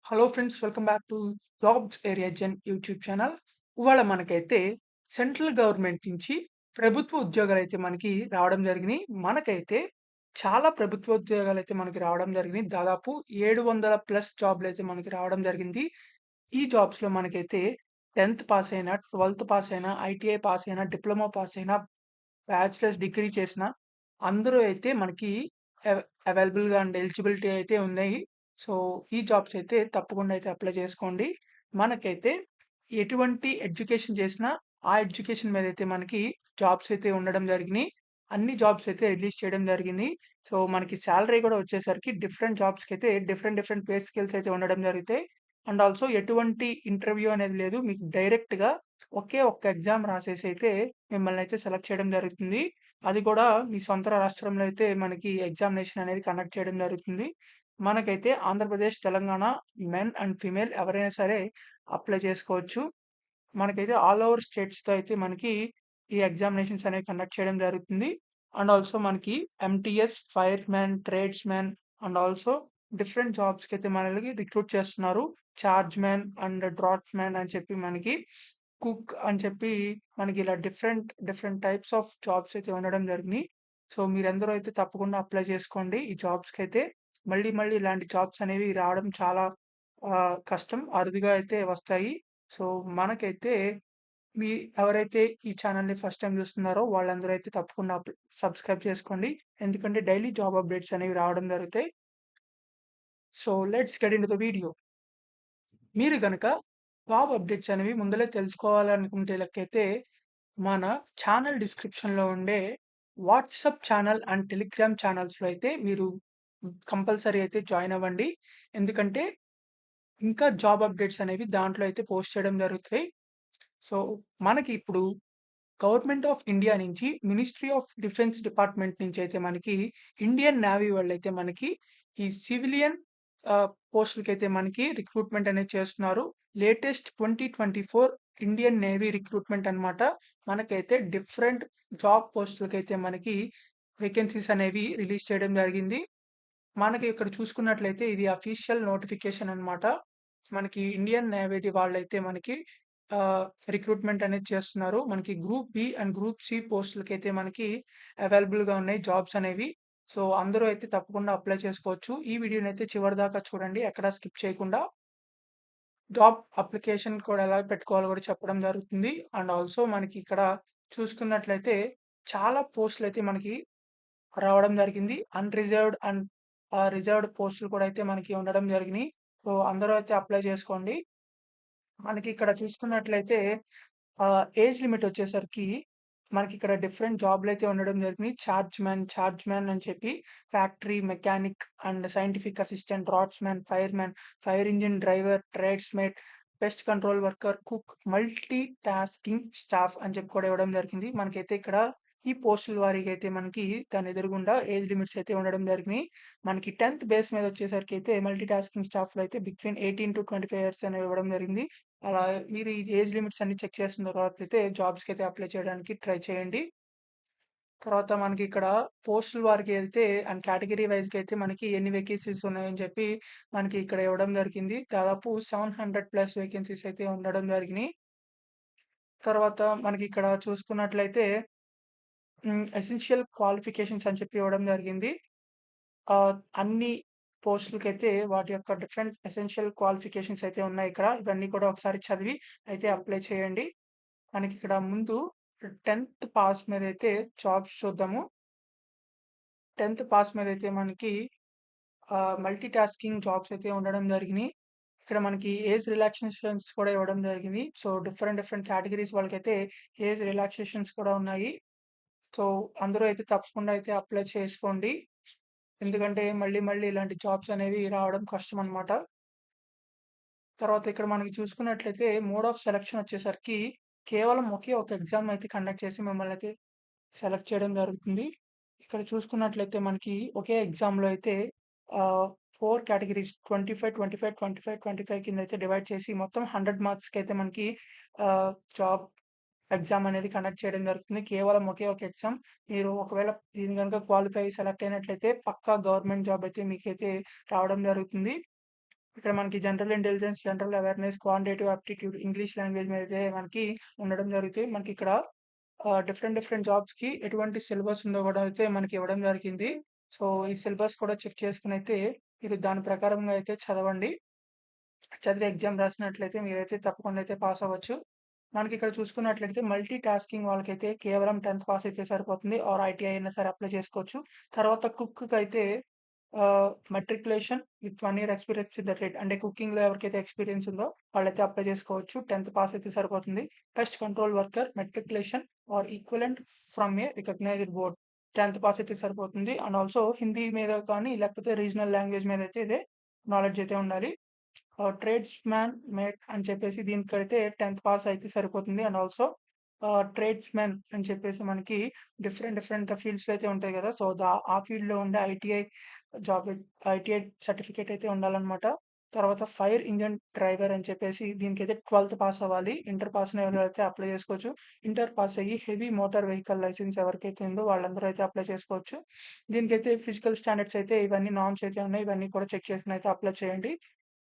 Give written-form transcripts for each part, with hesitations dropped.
Hello friends, welcome back to Jobs Area Zen YouTube channel. ఇవాళ మనకైతే central government నుంచి ప్రభుత్వ ఉద్యోగాలైతే మనకి రావడం జరిగినాయి. మనకైతే చాలా ప్రభుత్వ ఉద్యోగాలైతే మనకి రావడం జరిగినాయి. దాదాపు 700+ జాబ్‌లైతే మనకి రావడం జరిగింది. ఈ జాబ్స్‌లో మనకైతే 10థ్ పాస్ అయినా, 12థ్ పాస్ అయినా, ఐటీఐ పాస్ అయినా, డిప్లొమా పాస్ అయినా, బ్యాచిలర్స్ డిగ్రీ చేసిన అందరూ అయితే మనకి అవ అవైలబుల్‌గా అండ్ ఎలిజిబిలిటీ అయితే ఉన్నాయి. సో, ఈ జాబ్స్ అయితే తప్పకుండా అయితే అప్లై చేసుకోండి. మనకైతే ఎటువంటి ఎడ్యుకేషన్ చేసినా, ఆ ఎడ్యుకేషన్ మీదైతే మనకి జాబ్స్ అయితే ఉండడం జరిగినియి. అన్ని జాబ్స్ అయితే రిలీజ్ చేయడం జరిగింది. సో, మనకి సాలరీ కూడా వచ్చేసరికి డిఫరెంట్ జాబ్స్‌కైతే డిఫరెంట్ డిఫరెంట్ పే స్కేల్స్ అయితే ఉండడం జరుగుతాయి. అండ్ ఆల్సో ఎటువంటి ఇంటర్వ్యూ అనేది లేదు. మీకు డైరెక్ట్‌గా ఒకే ఒక్క ఎగ్జామ్ రాసేసి అయితే మిమ్మల్నయితే సెలెక్ట్ చేయడం జరుగుతుంది. అది కూడా మీ సొంత రాష్ట్రంలో అయితే మనకి ఎగ్జామినేషన్ అనేది కండక్ట్ చేయడం జరుగుతుంది. మనకైతే Andhra Pradesh, Telangana men and female ఎవరైనా సరే అప్లై చేసుకోవచ్చు. మనకైతే ఆల్ ఓవర్ స్టేట్స్‌తో అయితే మనకి ఈ ఎగ్జామినేషన్స్ అనేవి కండక్ట్ చేయడం జరుగుతుంది. అండ్ ఆల్సో మనకి MTS, fireman, tradesman and also different జాబ్స్‌కైతే మనల్ని రిక్రూట్ చేస్తున్నారు. చార్జ్‌మెన్ అండ్ డ్రాఫ్ట్‌మెన్ అని చెప్పి మనకి కుక్ అని చెప్పి మనకి ఇలా different different types of jobs అయితే ఉండడం జరిగినియి. సో, మీరందరూ అయితే తప్పకుండా అప్లై చేసుకోండి ఈ జాబ్స్‌కైతే. మళ్ళీ మళ్ళీ ఇలాంటి జాబ్స్ అనేవి రావడం చాలా కష్టం. అరుదుగా అయితే వస్తాయి. సో, మనకైతే మీ ఎవరైతే ఈ ఛానెల్‌ని ఫస్ట్ టైమ్ చూస్తున్నారో వాళ్ళందరూ అయితే తప్పకుండా సబ్స్క్రైబ్ చేసుకోండి. ఎందుకంటే డైలీ జాబ్ అప్డేట్స్ అనేవి రావడం జరుగుతాయి. So, let's get into the video. మీరు గనక జాబ్ అప్డేట్స్ అనేవి ముందలే తెలుసుకోవాలనుకుంటే లెక్కైతే మన ఛానల్ డిస్క్రిప్షన్‌లో ఉండే వాట్సాప్ ఛానల్ అండ్ టెలిగ్రామ్ ఛానల్స్‌లో అయితే మీరు కంపల్సరీ అయితే జాయిన్ అవ్వండి. ఎందుకంటే ఇంకా జాబ్ అప్డేట్స్ అనేవి దాంట్లో అయితే పోస్ట్ చేయడం జరుగుతాయి. సో, మనకి ఇప్పుడు గవర్నమెంట్ ఆఫ్ ఇండియా నుంచి మినిస్ట్రీ ఆఫ్ డిఫెన్స్ డిపార్ట్మెంట్ నుంచి అయితే మనకి ఇండియన్ నేవీ వాళ్ళైతే మనకి ఈ సివిలియన్ పోస్టులకైతే మనకి రిక్రూట్మెంట్ అనేది చేస్తున్నారు. లేటెస్ట్ 2024 ఇండియన్ నేవీ రిక్రూట్మెంట్ అన్నమాట. మనకైతే డిఫరెంట్ జాబ్ పోస్టులకైతే మనకి వేకెన్సీస్ అనేవి రిలీజ్ చేయడం జరిగింది. మనకి ఇక్కడ చూసుకున్నట్లయితే ఇది అఫీషియల్ నోటిఫికేషన్ అన్నమాట. మనకి ఇండియన్ నేవీ వాళ్ళైతే మనకి ఆహ్, రిక్రూట్మెంట్ అనేది చేస్తున్నారు. మనకి group B and group C పోస్టులకైతే మనకి అవైలబుల్‌గా ఉన్నాయి జాబ్స్ అనేవి. సో, అందరూ అయితే తప్పకుండా అప్లై చేసుకోవచ్చు. ఈ వీడియోనైతే చివరిదాకా చూడండి. ఎక్కడా స్కిప్ చేయకుండా. జాబ్ అప్లికేషన్ కూడా ఎలా పెట్టుకోవాలో కూడా చెప్పడం జరుగుతుంది. అండ్ ఆల్సో మనకి ఇక్కడ చూసుకున్నట్లయితే చాలా పోస్టులయితే మనకి రావడం జరిగింది. అన్‌రిజర్వ్డ్ అండ్ రిజర్వ్డ్ పోస్టులు కూడా అయితే మనకి ఉండడం జరిగినియి. సో, అందరూ అయితే అప్లై చేసుకోండి. మనకి ఇక్కడ చూసుకున్నట్లయితే ఏజ్ లిమిట్ వచ్చేసరికి మనకిక్కడ డిఫరెంట్ జాబ్‌లయితే ఉండడం జరిగినియి. చార్జ్‌మ్యాన్ అని చెప్పి factory mechanic and scientific assistant, draughtsman, fireman, fire engine driver, tradesmate, pest control worker, cook, multi tasking staff అని చెప్పి కూడా ఇవ్వడం జరిగింది. మనకైతే ఇక్కడ ఈ పోస్టుల వారీగా అయితే మనకి దాని ఎదురుగుండా ఏజ్ లిమిట్స్ అయితే ఉండడం జరిగినియి. మనకి 10థ్ బేస్ మీద వచ్చేసరికైతే మల్టీ టాస్కింగ్ స్టాఫ్‌లో అయితే బిట్వీన్ 18-25 ఇయర్స్ అనేవి ఇవ్వడం జరిగింది. అలా మీరు ఈ ఏజ్ లిమిట్స్ అన్ని చెక్ చేసిన తర్వాతైతే జాబ్స్‌కైతే అప్లై చేయడానికి ట్రై చేయండి. తర్వాత మనకి ఇక్కడ పోస్టుల వారికి అయితే అండ్ కేటగరీ వైస్‌గా అయితే మనకి ఎన్ని వేకెన్సీస్ ఉన్నాయని చెప్పి మనకి ఇక్కడ ఇవ్వడం జరిగింది. దాదాపు 700+ వేకెన్సీస్ అయితే ఉండడం జరిగినియి. తర్వాత మనకి ఇక్కడ చూసుకున్నట్లయితే ఎసెన్షియల్ క్వాలిఫికేషన్స్ అని చెప్పి ఇవ్వడం జరిగింది. అన్ని పోస్టులకైతే వాటి యొక్క డిఫరెంట్ ఎసెన్షియల్ క్వాలిఫికేషన్స్ అయితే ఉన్నాయి ఇక్కడ. ఇవన్నీ కూడా ఒకసారి చదివి అయితే అప్లై చేయండి. మనకిక్కడ ముందు 10థ్ పాస్ మీదైతే జాబ్స్ చూద్దాము. 10థ్ పాస్ మీదైతే మనకి మల్టీ టాస్కింగ్ జాబ్స్ అయితే ఉండడం జరిగినియి. ఇక్కడ మనకి ఏజ్ రిలాక్సేషన్స్ కూడా ఇవ్వడం జరిగింది. సో, డిఫరెంట్ డిఫరెంట్ కేటగరీస్ వాళ్ళకైతే ఏజ్ రిలాక్సేషన్స్ కూడా ఉన్నాయి. సో, అందరూ అయితే తప్పకుండా అయితే అప్లై చేసుకోండి. ఎందుకంటే మళ్ళీ మళ్ళీ ఇలాంటి జాబ్స్ అనేవి రావడం కష్టమనమాట. తర్వాత ఇక్కడ మనకి చూసుకున్నట్లయితే మోడ్ ఆఫ్ సెలక్షన్ వచ్చేసరికి కేవలం ఒకే ఒక ఎగ్జామ్ అయితే కండక్ట్ చేసి మిమ్మల్నయితే సెలెక్ట్ చేయడం జరుగుతుంది. ఇక్కడ చూసుకున్నట్లయితే మనకి ఒకే ఎగ్జామ్‌లో అయితే ఆహ్, 4 కేటగరీస్ 25, 25, 25, 25 కిందయితే డివైడ్ చేసి మొత్తం 100 మార్క్స్‌కైతే మనకి జాబ్ ఎగ్జామ్ అనేది కండక్ట్ చేయడం జరుగుతుంది. కేవలం ఒకే ఒక ఎగ్జామ్. మీరు ఒకవేళ దీన్ని గనుక క్వాలిఫై సెలెక్ట్ అయినట్లయితే పక్కా గవర్నమెంట్ జాబ్ అయితే మీకైతే రావడం జరుగుతుంది. ఇక్కడ మనకి general intelligence, general awareness, quantitative aptitude, English language మీదైతే మనకి ఉండడం జరుగుతాయి. మనకిక్కడ డిఫరెంట్ డిఫరెంట్ జాబ్స్‌కి ఎటువంటి సిలబస్ ఉందో గూడా అయితే మనకి ఇవ్వడం జరిగింది. సో, ఈ సిలబస్ కూడా చెక్ చేసుకొనైతే మీరు దాని ప్రకారంగా అయితే చదవండి. చదివి ఎగ్జామ్ రాసినట్లయితే మీరైతే తప్పకుండా అయితే పాస్ అవ్వచ్చు. మనకిక్కడ చూసుకున్నట్లయితే మల్టీ టాస్కింగ్ వాళ్ళకైతే కేవలం 10థ్ పాస్ అయితే సరిపోతుంది. ఆర్ ఐటీఐ అయినా సరే అప్లై చేసుకోవచ్చు. తర్వాత కుక్‌కైతే matriculation with 1 year experience in the trade అంటే కుకింగ్‌లో ఎవరికైతే ఎక్స్‌పీరియన్స్ ఉందో వాళ్ళైతే అప్లై చేసుకోవచ్చు. 10థ్ పాస్ అయితే సరిపోతుంది. Pest control worker matriculation or equivalent from a recognized board 10థ్ పాస్ అయితే సరిపోతుంది. అండ్ ఆల్సో హిందీ మీద కానీ లేకపోతే రీజనల్ లాంగ్వేజ్ మీద అయితే ఇదే నాలెడ్జ్ అయితే ఉండాలి. ట్రేడ్స్ మ్యాన్ మేట్ అని చెప్పేసి దీనికైతే 10థ్ పాస్ అయితే సరిపోతుంది. అండ్ ఆల్సో ట్రేడ్స్ మ్యాన్ అని చెప్పేసి మనకి డిఫరెంట్ డిఫరెంట్ ఫీల్డ్స్‌లో అయితే ఉంటాయి గదా! సో, ఆ ఫీల్డ్‌లో ఉండే జాబ్ ఐటీఐ సర్టిఫికేట్ అయితే ఉండాలనమాట. తర్వాత ఫైర్ ఇంజిన్ డ్రైవర్ అని చెప్పేసి దీనికైతే 12థ్ పాస్ అవ్వాలి. ఇంటర్ పాస్‌ని ఎవరైతే అప్లై చేసుకోవచ్చు. ఇంటర్ పాస్ అయ్యి హెవీ మోటార్ వెహికల్ లైసెన్స్ ఎవరికైతే ఉందో వాళ్ళందరూ అయితే అప్లై చేసుకోవచ్చు. దీనికైతే ఫిజికల్ స్టాండర్డ్స్ అయితే ఇవన్నీ నార్మ్స్ అయితే ఉన్నాయి. ఇవన్నీ కూడా చెక్ చేసుకొని అయితే అప్లై చేయండి.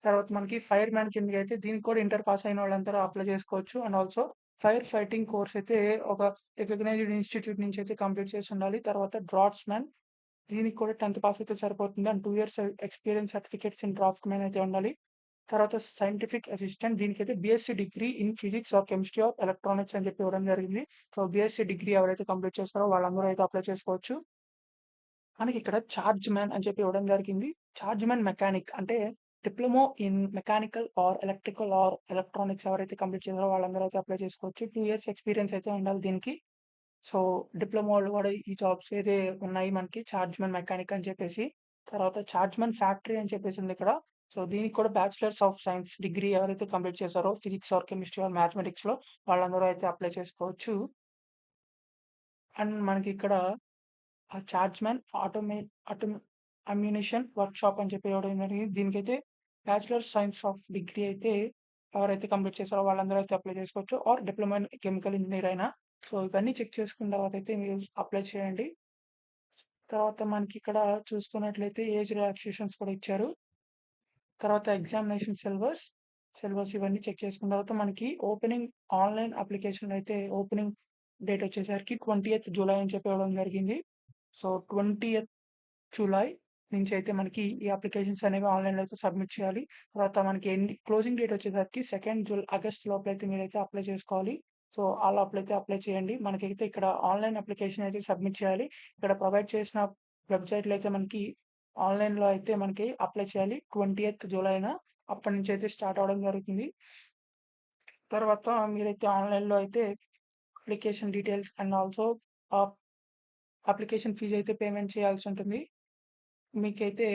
తర్వాత మనకి ఫైర్ మ్యాన్ కిందకైతే దీనికి కూడా ఇంటర్ పాస్ అయిన వాళ్ళందరూ అప్లై చేసుకోవచ్చు. And also fire fighting course అయితే ఒక రికగ్నైజ్డ్ ఇన్‌స్టిట్యూట్ నుంచి అయితే కంప్లీట్ చేసి ఉండాలి. తర్వాత డ్రాఫ్ట్స్‌మ్యాన్ దీనికి కూడా 10థ్ పాస్ అయితే సరిపోతుంది. And 2 years experience certificates in draughtsman అయితే ఉండాలి. తర్వాత సైంటిఫిక్ అసిస్టెంట్ దీనికైతే BSc degree in physics or chemistry or electronics అని చెప్పి ఇవ్వడం జరిగింది. సో, బీఎస్సీ డిగ్రీ ఎవరైతే కంప్లీట్ చేస్తారో వాళ్ళందరూ అయితే అప్లై చేసుకోవచ్చు. మనకిక్కడ చార్జ్ మ్యాన్ అని చెప్పి ఇవ్వడం జరిగింది. చార్జ్ మ్యాన్ మెకానిక్ అంటే diploma in mechanical are electrical or electronics ఎవరైతే కంప్లీట్ చేసారో వాళ్ళందరూ అయితే అప్లై చేసుకోవచ్చు. 2 ఇయర్స్ ఎక్స్‌పీరియన్స్ అయితే ఉండాలి దీనికి. సో, డిప్లొమాలో కూడా ఈ జాబ్స్ అయితే ఉన్నాయి మనకి చార్జ్‌మెన్ మెకానిక్ అని చెప్పేసి. తర్వాత చార్జ్‌మెన్ ఫ్యాక్టరీ అని చెప్పేసి ఉందిక్కడ. సో, దీనికి కూడా బ్యాచిలర్స్ ఆఫ్ సైన్స్ డిగ్రీ ఎవరైతే కంప్లీట్ చేసారో ఫిజిక్స్ ఆర్ కెమిస్ట్రీ ఆర్ మ్యాథమెటిక్స్‌లో వాళ్ళందరూ అయితే అప్లై చేసుకోవచ్చు. అండ్ మనకిక్కడ చార్జ్‌మెన్ ఆటోమ్ అమ్యునిషన్ వర్క్‌షాప్ అని చెప్పి ఇవ్వడం జరిగింది. దీనికైతే బ్యాచిలర్ సైన్స్ ఆఫ్ డిగ్రీ అయితే ఎవరైతే కంప్లీట్ చేసారో వాళ్ళందరూ అయితే అప్లై చేసుకోవచ్చు. Or diploma in chemical engineer అయినా. సో, ఇవన్నీ చెక్ చేసుకున్న తర్వాత అయితే మీరు అప్లై చేయండి. తర్వాత మనకిక్కడ చూసుకున్నట్లయితే ఏజ్ రిలాక్సేషన్స్ కూడా ఇచ్చారు. తర్వాత ఎగ్జామినేషన్ సిలబస్ ఇవన్నీ చెక్ చేసుకున్న తర్వాత మనకి ఆన్‌లైన్ అప్లికేషన్ అయితే ఓపెనింగ్ డేట్ వచ్చేసరికి 20థ్ జూలై అని చెప్పి ఇవ్వడం జరిగింది. సో, 20థ్ జూలై నుంచి అయితే మనకి ఈ అప్లికేషన్స్ అనేవి ఆన్‌లైన్‌లో అయితే సబ్మిట్ చేయాలి. తర్వాత మనకి క్లోజింగ్ డేట్ వచ్చేసరికి 2 ఆగస్ట్ లోపలైతే మీరైతే అప్లై చేసుకోవాలి. సో, ఆ లోపలైతే అప్లై చేయండి. మనకైతే ఇక్కడ ఆన్‌లైన్ అప్లికేషన్ అయితే సబ్మిట్ చేయాలి. ఇక్కడ ప్రొవైడ్ చేసిన వెబ్‌సైట్‌లో అయితే మనకి ఆన్‌లైన్‌లో అయితే మనకి అప్లై చేయాలి. 20థ్ జూలైన అప్పటి నుంచి అయితే స్టార్ట్ అవ్వడం జరుగుతుంది. తర్వాత మీరైతే ఆన్‌లైన్‌లో అయితే అప్లికేషన్ డీటెయిల్స్ అండ్ ఆల్సో ఆహ్, అప్లికేషన్ ఫీజ్ అయితే పేమెంట్ చేయాల్సి ఉంటుంది. మీకైతే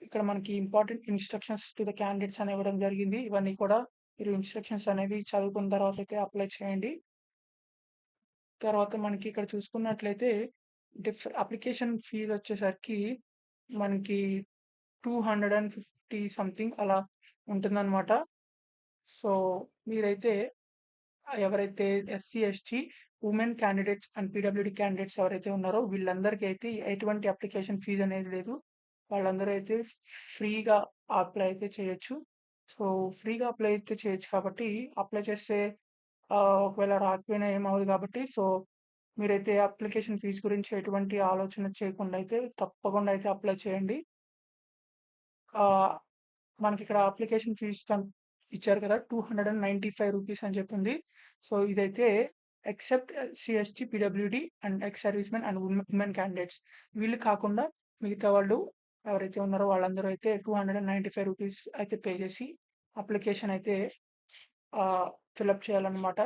ఇక్కడ మనకి important instructions to the candidates అని ఇవ్వడం జరిగింది. ఇవన్నీ కూడా మీరు ఇన్‌స్ట్రక్షన్స్ అనేవి చదువుకున్న తర్వాత అయితే అప్లై చేయండి. తర్వాత మనకి ఇక్కడ చూసుకున్నట్లయితే అప్లికేషన్ ఫీజ్ వచ్చేసరికి మనకి 250 సంథింగ్ అలా ఉంటుందన్నమాట. సో, మీరైతే ఎవరైతే SC, ST, women candidates and PWD candidates ఎవరైతే ఉన్నారో వీళ్ళందరికీ అయితే ఎటువంటి అప్లికేషన్ ఫీజ్ అనేది లేదు. వాళ్ళందరూ అయితే ఫ్రీగా అప్లై అయితే చేయొచ్చు. సో, ఫ్రీగా అప్లై అయితే చేయొచ్చు కాబట్టి అప్లై చేస్తే ఒకవేళ రాకపోయినా ఏమవ్వదు కాబట్టి సో, మీరైతే అప్లికేషన్ ఫీజ్ గురించి ఎటువంటి ఆలోచన చేయకుండా అయితే తప్పకుండా అయితే అప్లై చేయండి. ఆహ్, మనకిక్కడ అప్లికేషన్ ఫీజ్ ఇచ్చారు కదా! రూ. 295 అని చెప్పుంది. సో, ఇదైతే except CST, PWD and ex servicemen and women candidates వీళ్ళు కాకుండా మిగతా వాళ్ళు ఎవరైతే ఉన్నారో వాళ్ళందరూ అయితే రూ. 295 అయితే పే చేసి అప్లికేషన్ అయితే ఆహ్, ఫిలప్ చేయాలన్నమాట.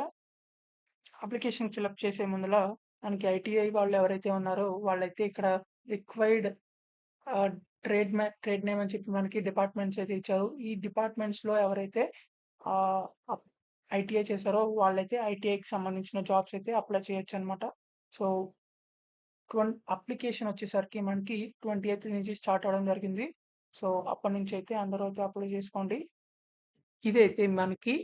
అప్లికేషన్ ఫిలప్ చేసే ముందల మనకి ఐటీఐ వాళ్ళు ఎవరైతే ఉన్నారో వాళ్ళైతే ఇక్కడ రిక్వైర్డ్ ఆహ్, ట్రేడ్ నేమ్ అని చెప్పి మనకి డిపార్ట్మెంట్స్ అయితే ఇచ్చారు. ఈ డిపార్ట్మెంట్స్‌లో ఎవరైతే ఆహ్, అప్ ఐటీఐ చేశారో వాళ్ళైతే ఐటీఐకి సంబంధించిన జాబ్స్ అయితే అప్లై చేయొచ్చనమాట. సో, అప్లికేషన్ వచ్చేసరికి మనకి 20థ్ నుంచి స్టార్ట్ అవ్వడం జరిగింది. సో, అప్పటినుంచయితే అందరూ అయితే అప్లై చేసుకోండి. ఇదైతే మనకి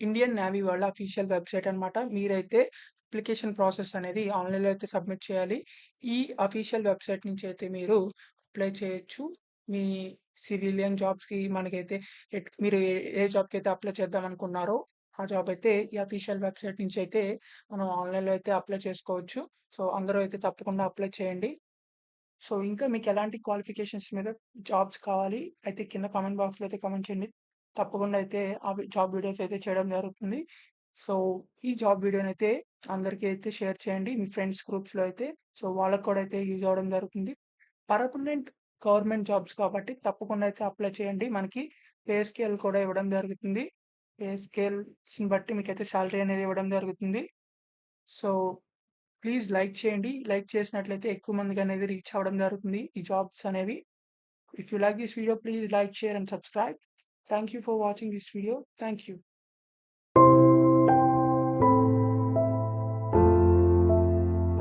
ఇండియన్ నేవీ వాళ్ళ అఫీషియల్ వెబ్‌సైట్ అన్నమాట. మీరైతే అప్లికేషన్ ప్రాసెస్ అనేది ఆన్‌లైన్‌లో అయితే సబ్మిట్ చేయాలి. ఈ అఫీషియల్ వెబ్‌సైట్ నుంచి అయితే మీరు అప్లై చేయొచ్చు. మీ సివిలియన్ జాబ్స్‌కి మనకైతే మీరు ఏ జాబ్‌కైతే అప్లై చేద్దామనుకున్నారో, ఆ జాబ్ అయితే ఈ అఫీషియల్ వెబ్‌సైట్ నుంచి అయితే మనం ఆన్‌లైన్‌లో అయితే అప్లై చేసుకోవచ్చు. సో, అందరూ అయితే తప్పకుండా అప్లై చేయండి. సో, ఇంకా మీకెలాంటి క్వాలిఫికేషన్స్ మీద జాబ్స్ కావాలి అయితే కింద కామెంట్ బాక్స్‌లో అయితే కామెంట్ చేయండి. తప్పకుండా అయితే అవి జాబ్ వీడియోస్ అయితే చేయడం జరుగుతుంది. సో, ఈ జాబ్ వీడియోనైతే అందరికీ అయితే షేర్ చేయండి. మీ ఫ్రెండ్స్ గ్రూప్స్‌లో అయితే. సో, వాళ్ళకి కూడా అయితే యూజ్ అవ్వడం జరుగుతుంది. పర్మనెంట్ గవర్నమెంట్ జాబ్స్ కాబట్టి తప్పకుండా అయితే అప్లై చేయండి. మనకి పే స్కేల్ కూడా ఇవ్వడం జరుగుతుంది. పే స్కేల్స్‌ని బట్టి మీకైతే సాలరీ అనేది ఇవ్వడం జరుగుతుంది. సో, ప్లీజ్ లైక్ చేయండి. లైక్ చేసినట్లయితే ఎక్కువ మందికనేది రీచ్ అవ్వడం జరుగుతుంది ఈ జాబ్స్ అనేవి. If you like this video, please like, share and subscribe. Thank you for watching this video. Thank you.